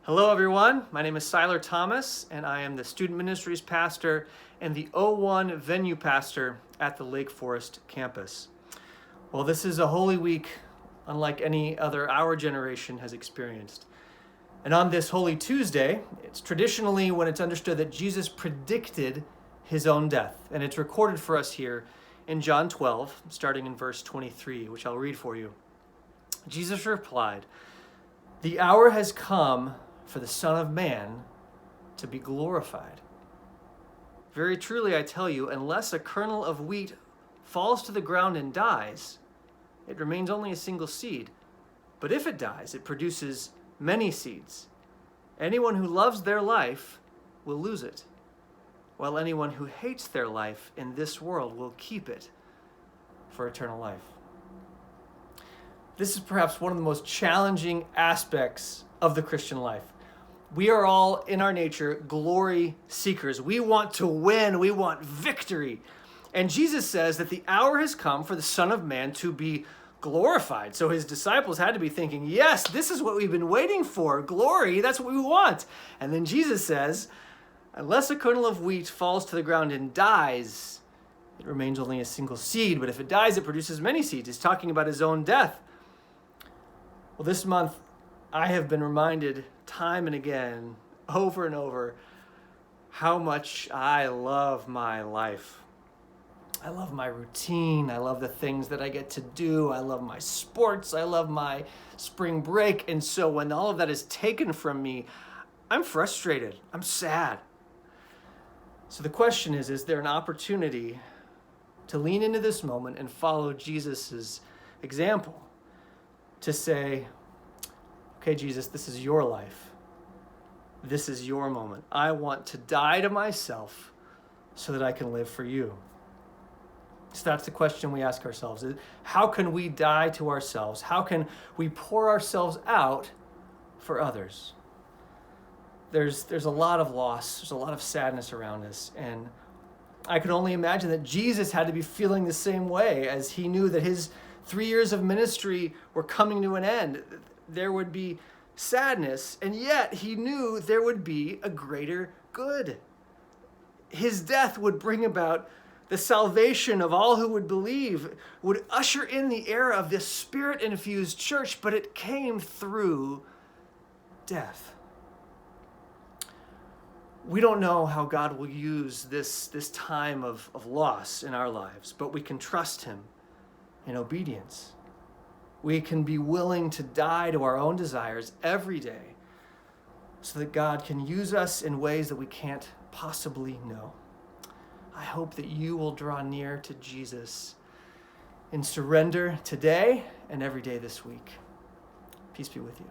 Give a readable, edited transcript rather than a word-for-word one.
Hello everyone, my name is Syler Thomas and I am the Student Ministries Pastor and the O1 Venue Pastor at the Lake Forest campus. Well, this is a Holy Week unlike any other our generation has experienced. And on this Holy Tuesday, it's traditionally when it's understood that Jesus predicted his own death. And it's recorded for us here in John 12, starting in verse 23, which I'll read for you. Jesus replied, "The hour has come for the Son of Man to be glorified. Very truly I tell you, unless a kernel of wheat falls to the ground and dies, it remains only a single seed. But if it dies, it produces many seeds. Anyone who loves their life will lose it, while anyone who hates their life in this world will keep it for eternal life." This is perhaps one of the most challenging aspects of the Christian life. We are all, in our nature, glory seekers. We want to win. We want victory. And Jesus says that the hour has come for the Son of Man to be glorified. So his disciples had to be thinking, yes, this is what we've been waiting for. Glory, that's what we want. And then Jesus says, unless a kernel of wheat falls to the ground and dies, it remains only a single seed. But if it dies, it produces many seeds. He's talking about his own death. Well, this month, I have been reminded time and again, over and over, how much I love my life. I love my routine. I love the things that I get to do. I love my sports. I love my spring break. And so when all of that is taken from me, I'm frustrated. I'm sad. So the question is there an opportunity to lean into this moment and follow Jesus's example? To say, okay, Jesus, this is your life. This is your moment. I want to die to myself so that I can live for you. So that's the question we ask ourselves. How can we die to ourselves? How can we pour ourselves out for others? There's a lot of loss. There's a lot of sadness around us. And I could only imagine that Jesus had to be feeling the same way as he knew that his 3 years of ministry were coming to an end. There would be sadness, and yet he knew there would be a greater good. His death would bring about the salvation of all who would believe, would usher in the era of this Spirit-infused church, but it came through death. We don't know how God will use this time of loss in our lives, but we can trust him in obedience. We can be willing to die to our own desires every day so that God can use us in ways that we can't possibly know. I hope that you will draw near to Jesus in surrender today and every day this week. Peace be with you.